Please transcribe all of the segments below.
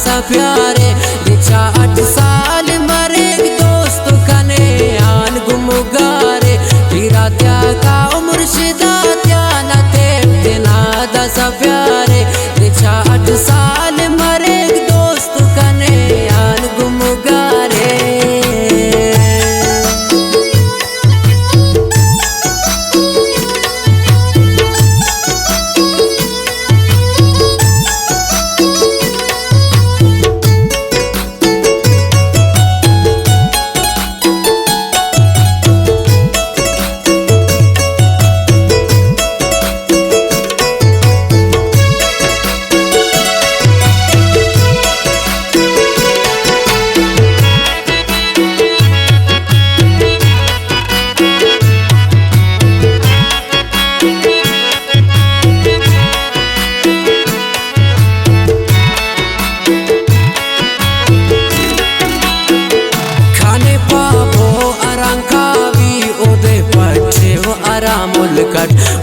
सा प्यारे दिछा 8 साल मरे दोस्त कने आन गुमुगारे पीरा त्या का मुर्शिदा त्या नते दिना सा प्यारे दिछा 8 साल मरे दोस्त कने आन गुमुगारे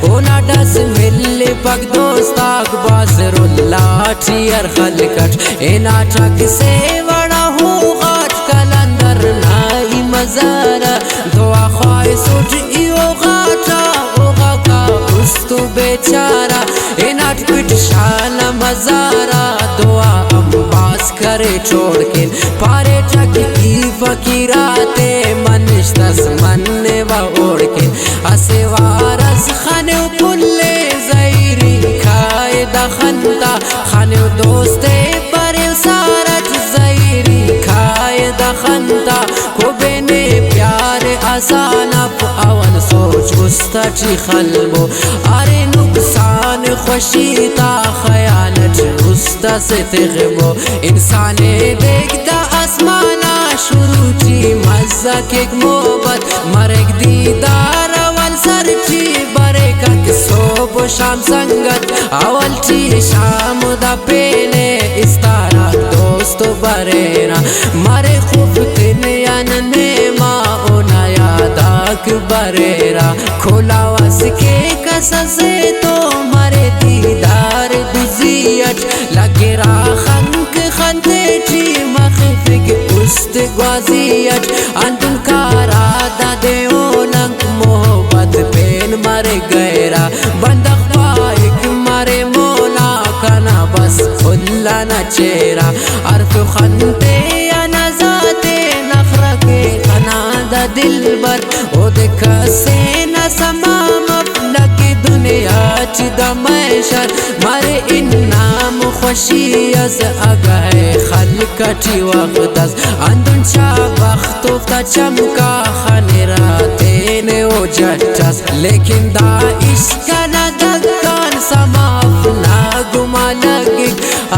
ओना डस मिल पग दोस्ताक बाजरुल्ला ठियर खलकट एना चक से बड़ा हो गाट कलंदर नाई मजारा दुआ खाए सोच इयो गाटा ओगा का उस्तु बेचारा एना पिट शान मजारा दुआ अब्बास करे छोड़ के पारे चक की फकीराते मनस्तस मनने व ओढ़ के असेवारस खाने पुल्ले ज़ैरी खाए दखनता खाने दोस्ते पर सारत ज़ैरी खाए दखनता को बेने प्यार आसाना अवन सोच उस्ती खलबो अरे नुकसान खुशीता खयानत उस्ता से तिगबो इंसाने देखता आसमाना शुरू ची मज़ा के मोहब्बत मरेक दीदार अवल सरची बरे का सोबो शाम संगत अवल ची शाम दा पेने इस्तारा दोस्तों बरेना मरे खूब तिन यान नेमा ओना यादाक बरेरा खोला वस के कससे तो मरे दीदार दुजियत लगे राखंक खंते ची मखफिक उस्त ग्वाजियत अंतुल कारा दा देओनक मोहब्बत पेन मरे गैरा बंदक पाइक मरे मोला कना बस खुल्ला न चेहरा अर्फ खंते या नजाते नखरा के कना दा दिलबर ओ देख से न समाम लगे दुनिया चिदा मैशर मारे इन्नाम खुशी अस अगहे खलकटी वक्तस अंदुन चा वक्तों का चमका खनिराते ने ओ जट्टस लेकिन दा इश्का न दक्कान समाफ ना गुमा लगे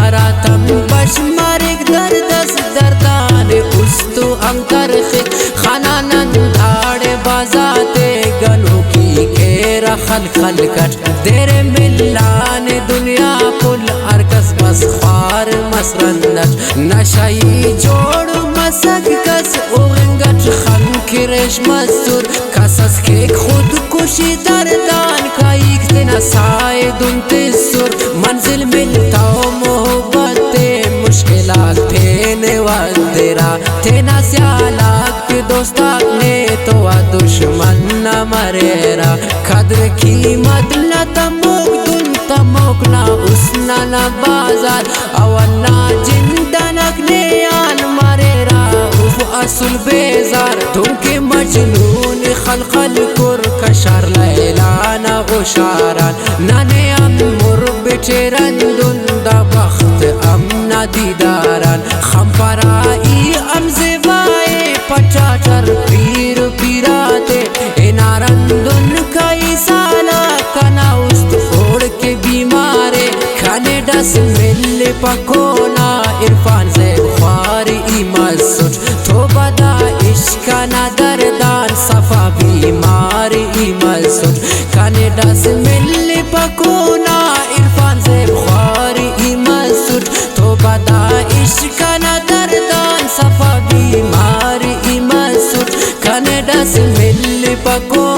अरातम बश मारिक दर्दस दर्दान उस्तु अंकर खिक खाना नंदाड़े बाजाते गलों की केरा खल खलकट तेरे मिलान दुनिया पुल अरकस बस ख्वार मसरंदट नशाई जोड़ मसक कस उंगट खंकिरेश मसूर कसस के खुद कुशी दर्दान का इख्तिना साए दुनते सुर मंजिल मिलता मोहब्बते मुश्किलात फेने वादेरा तेना स्यालाक दोस्ताक ने तो दुश्मन न मरेरा कद्र कीमत न तमोक दुन तमोक ना उसना न बाजार अवन्ना जिंदनक ने आन मरेरा उफ असुल बेजार तुमके मजनून खलखल कुर कशर लैलाना उशारान नाने अमर बेचेरन दुन दा बख्त अमना दीदारान खम्पराई अमजेवाए पचाचर पीर पीराते एनारंदुन कई साला कना उस्त फोड़ के बीमारे खाने डस मिल पकोना इरफान से ख्वारी मसूद तो बदा इश्का ना दर्दान सफा बीमारी मसूद खाने डस मिल पकोना इरफान से ख्वारी मसूद तो बदा इश्का ना दर्दान सफा बीमारी मसूद खाने डस मिल पको